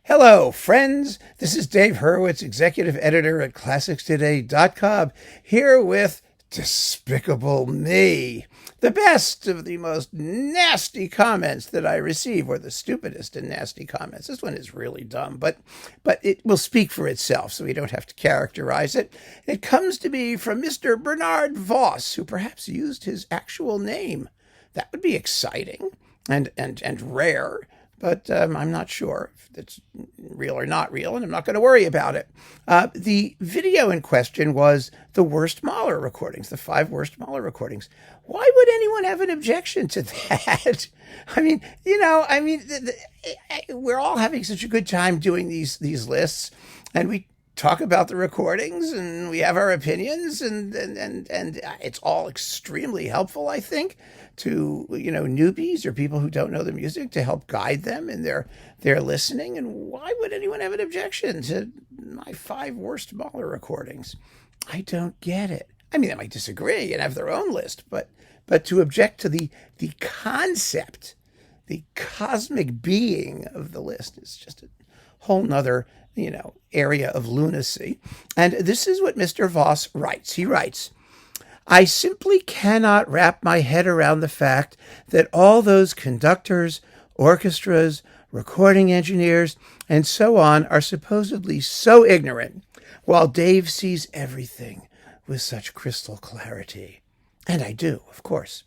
Hello, friends. This is Dave Hurwitz, executive editor at ClassicsToday.com, here with Despicable Me, the best of the most nasty comments that I receive, or the stupidest and nasty comments. This one is really dumb, but it will speak for itself, so we don't have to characterize it. It comes to me from Mr. Bernard Voss, who perhaps used his actual name. That would be exciting and rare. But I'm not sure if it's real or not real, and I'm not going to worry about it. The video in question was the Worst Mahler Recordings, the 5 Worst Mahler Recordings. Why would anyone have an objection to that? We're all having such a good time doing these lists, and we talk about the recordings, and we have our opinions, and it's all extremely helpful, I think, to newbies or people who don't know the music, to help guide them in their listening. And why would anyone have an objection to my 5 Worst Mahler Recordings? I don't get it. I mean, they might disagree and have their own list, but to object to the concept, the cosmic being of the list is just a whole nother area of lunacy. And this is what Mr. Voss writes. He writes, "I simply cannot wrap my head around the fact that all those conductors, orchestras, recording engineers, and so on are supposedly so ignorant, while Dave sees everything with such crystal clarity." And I do, of course.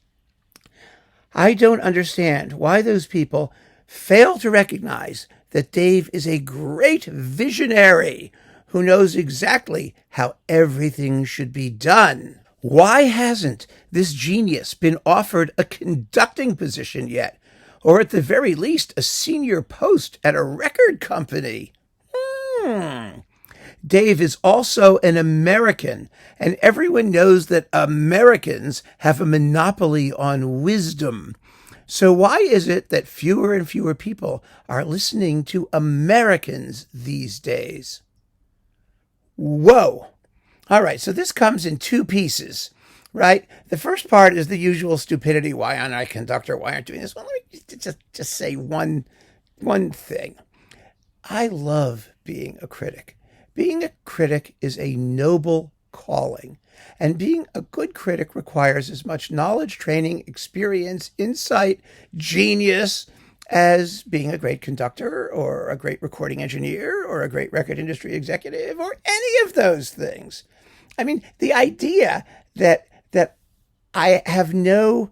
I don't understand why those people fail to recognize that Dave is a great visionary who knows exactly how everything should be done. Why hasn't this genius been offered a conducting position yet, or at the very least a senior post at a record company? Dave is also an American, and everyone knows that Americans have a monopoly on wisdom. So why is it that fewer and fewer people are listening to Americans these days? Whoa. All right, so this comes in 2 pieces, right? The first part is the usual stupidity. Why aren't I a conductor? Why aren't I doing this? Well, let me just say one thing. I love being a critic. Being a critic is a noble calling. And being a good critic requires as much knowledge, training, experience, insight, genius as being a great conductor or a great recording engineer or a great record industry executive or any of those things. I mean, the idea that I have no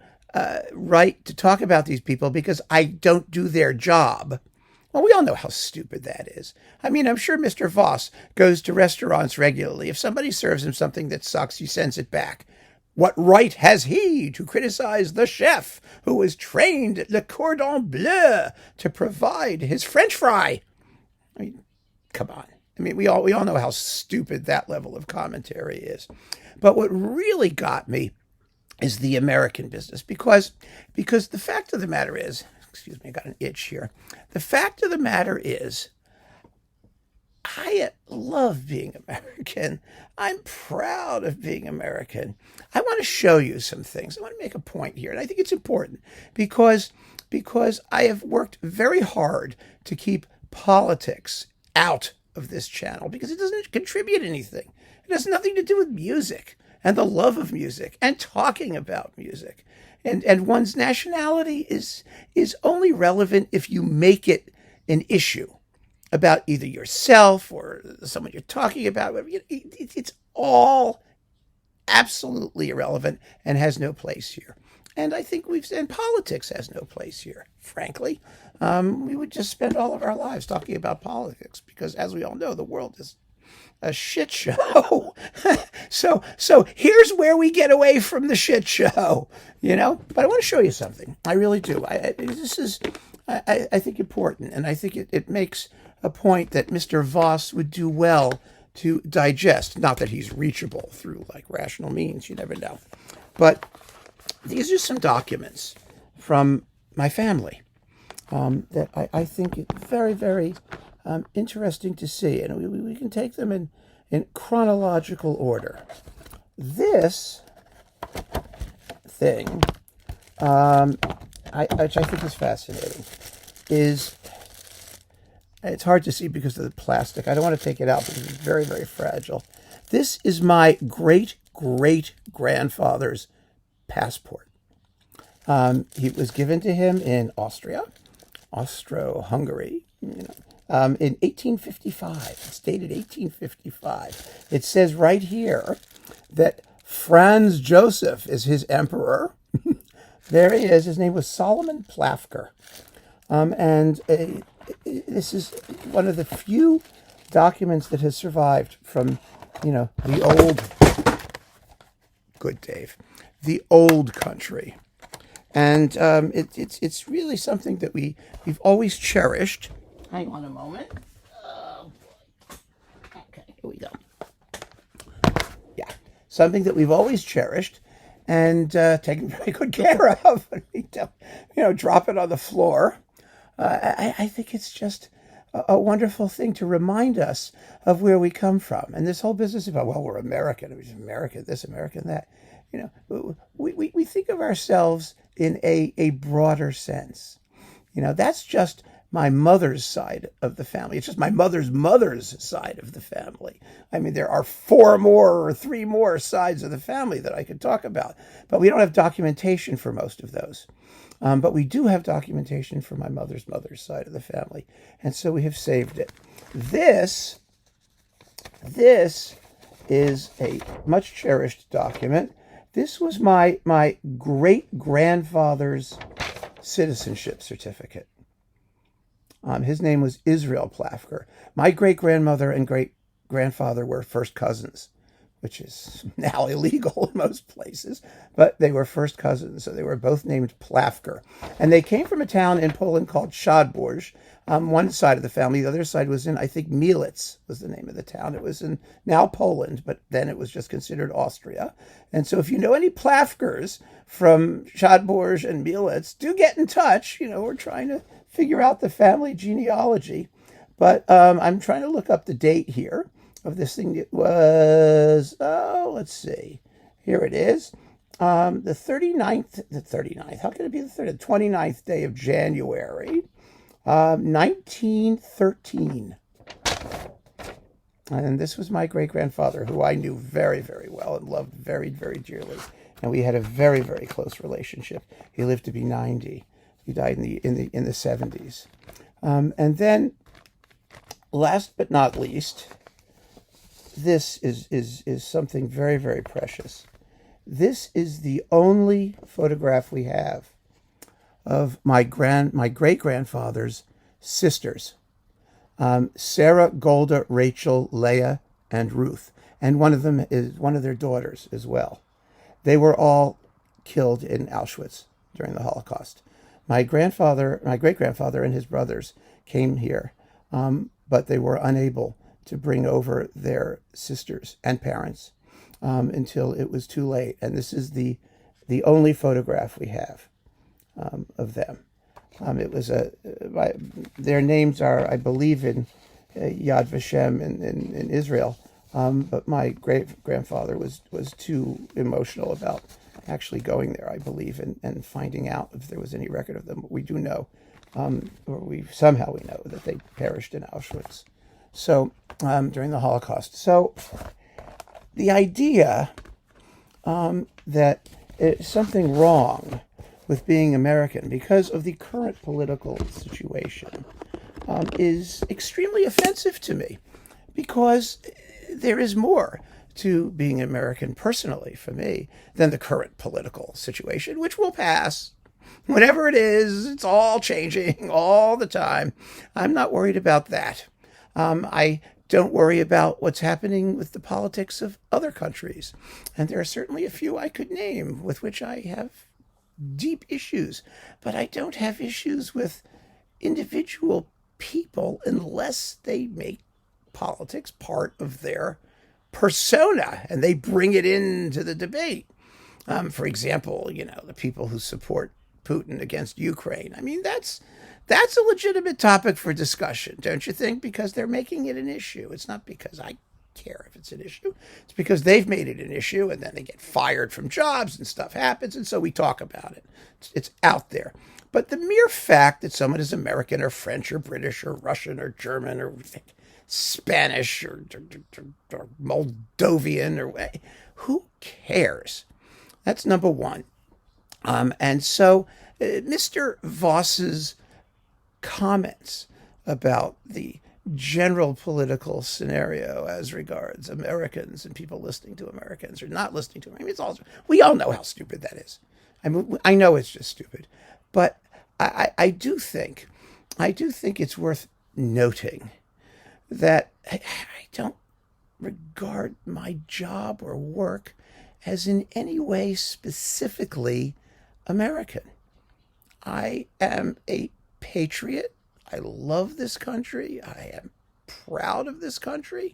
right to talk about these people because I don't do their job. Well, we all know how stupid that is. I mean, I'm sure Mr. Voss goes to restaurants regularly. If somebody serves him something that sucks, he sends it back. What right has he to criticize the chef who was trained at Le Cordon Bleu to provide his French fry? I mean, come on. I mean, we all know how stupid that level of commentary is. But what really got me is the American business, because the fact of the matter is, excuse me, I got an itch here. The fact of the matter is, I love being American. I'm proud of being American. I want to show you some things. I want to make a point here, and I think it's important because I have worked very hard to keep politics out of this channel because it doesn't contribute anything. It has nothing to do with music and the love of music and talking about music. And one's nationality is only relevant if you make it an issue about either yourself or someone you're talking about. It's all absolutely irrelevant and has no place here. And I think and politics has no place here, frankly. We would just spend all of our lives talking about politics because, as we all know, the world is a shit show. So here's where we get away from the shit show, But I want to show you something. I really do. This is, I think, important, and I think it makes a point that Mr. Voss would do well to digest. Not that he's reachable through rational means. You never know. But these are some documents from my family that I think is very, very interesting to see, and we can take them in chronological order. This thing, which I think is fascinating, is It's hard to see because of the plastic. I don't want to take it out because it's very, very fragile. This is my great-great-grandfather's passport. He was given to him in Austro-Hungary, in 1855. It's dated 1855. It says right here that Franz Joseph is his emperor. There he is. His name was Solomon Plafker. This is one of the few documents that has survived from, the old, good Dave, the old country. And it's really something that we've always cherished. Hang on a moment. Oh, boy. Okay, here we go. Yeah, something that we've always cherished and taken very good care of. We don't, drop it on the floor. I think it's just a wonderful thing to remind us of where we come from. And this whole business about, well, we're American, we're American this, American that. We think of ourselves in a broader sense. That's just my mother's side of the family. It's just my mother's side of the family. I mean, there are 4 more or 3 more sides of the family that I could talk about, but we don't have documentation for most of those. But we do have documentation for my mother's side of the family, and so we have saved it. This is a much cherished document. This was my great-grandfather's citizenship certificate. His name was Israel Plafker. My great-grandmother and great-grandfather were first cousins, which is now illegal in most places, but they were first cousins, so they were both named Plafker. And they came from a town in Poland called Szadborz. One side of the family, the other side was in, I think, Mielec was the name of the town. It was in now Poland, but then it was just considered Austria. And so if you know any Plafkers from Szadborz and Mielec, do get in touch. We're trying to figure out the family genealogy. But I'm trying to look up the date here of this thing. It was, let's see. Here it is. The 39th, how can it be the 29th day of January, 1913. And this was my great-grandfather, who I knew very, very well and loved very, very dearly. And we had a very, very close relationship. He lived to be 90. He died in the 70s. And then, last but not least, this is something very, very precious. This is the only photograph we have of my great-grandfather's sisters, Sarah, Golda, Rachel, Leah, and Ruth. And one of them is one of their daughters as well. They were all killed in Auschwitz during the Holocaust. My great-grandfather and his brothers came here, but they were unable to bring over their sisters and parents until it was too late. And this is the only photograph we have of them. It was their names are, I believe, in Yad Vashem in Israel, but my great-grandfather was too emotional about actually going there, I believe, and finding out if there was any record of them. But we do know, or we know that they perished in Auschwitz. So during the Holocaust. So the idea that it's something wrong with being American because of the current political situation is extremely offensive to me, because there is more to being American personally for me than the current political situation, which will pass. Whatever it is, it's all changing all the time. I'm not worried about that. I don't worry about what's happening with the politics of other countries. And there are certainly a few I could name with which I have deep issues, but I don't have issues with individual people unless they make politics part of their persona and they bring it into the debate. For example, the people who support Putin against Ukraine. I mean, that's a legitimate topic for discussion, don't you think? Because they're making it an issue. It's not because I care if it's an issue. It's because they've made it an issue, and then they get fired from jobs and stuff happens, and so we talk about it. It's out there. But the mere fact that someone is American or French or British or Russian or German or Spanish or Moldovan or who cares? That's number one. And so Mr. Voss's comments about the general political scenario as regards Americans and people listening to Americans or not listening to them. I mean, we all know how stupid that is. I mean, I know it's just stupid, but I do think it's worth noting that I don't regard my job or work as in any way specifically American. I am a patriot. I love this country. I am proud of this country.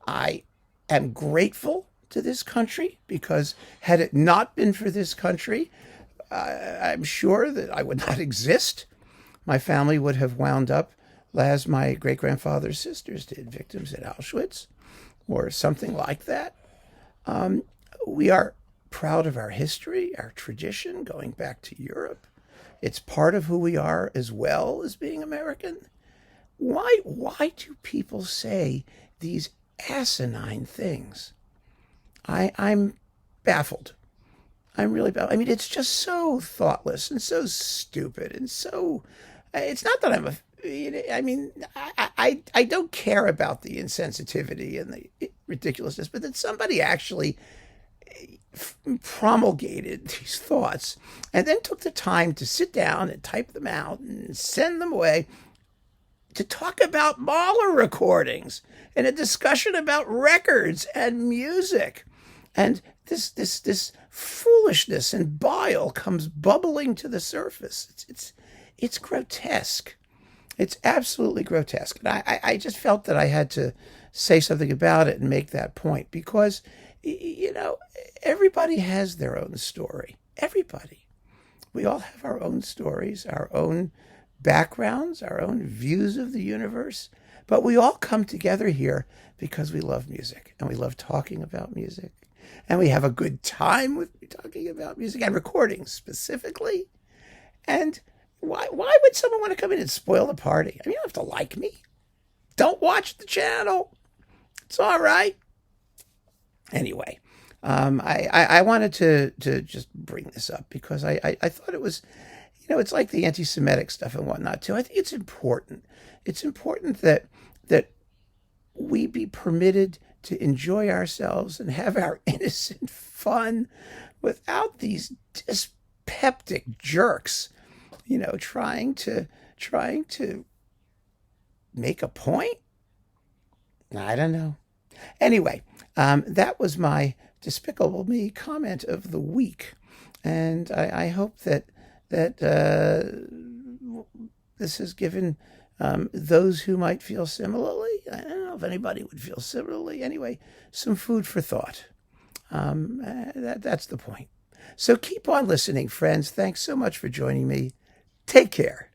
I am grateful to this country because had it not been for this country, I'm sure that I would not exist. My family would have wound up as my great-grandfather's sisters did, victims at Auschwitz or something like that. We are proud of our history, our tradition going back to Europe. It's part of who we are as well as being American. Why do people say these asinine things? I'm baffled. I'm really baffled. I mean, it's just so thoughtless and so stupid and so. It's not that I'm a. I mean, I don't care about the insensitivity and the ridiculousness, but that somebody actually promulgated these thoughts and then took the time to sit down and type them out and send them away to talk about Mahler recordings and a discussion about records and music. And this foolishness and bile comes bubbling to the surface. It's grotesque. It's absolutely grotesque. And I just felt that I had to say something about it and make that point because, you know, everybody has their own story. Everybody. We all have our own stories, our own backgrounds, our own views of the universe. But we all come together here because we love music and we love talking about music. And we have a good time with talking about music and recordings specifically. And why would someone want to come in and spoil the party? I mean, you don't have to like me. Don't watch the channel. It's all right. Anyway, I wanted to just bring this up because I thought it was, you know, it's like the anti-Semitic stuff and whatnot too. I think it's important. It's important that we be permitted to enjoy ourselves and have our innocent fun without these dyspeptic jerks, you know, trying to make a point. I don't know. Anyway, that was my Despicable Me comment of the week, and I hope that this has given those who might feel similarly. I don't know if anybody would feel similarly. Anyway, some food for thought. That's the point. So keep on listening, friends. Thanks so much for joining me. Take care.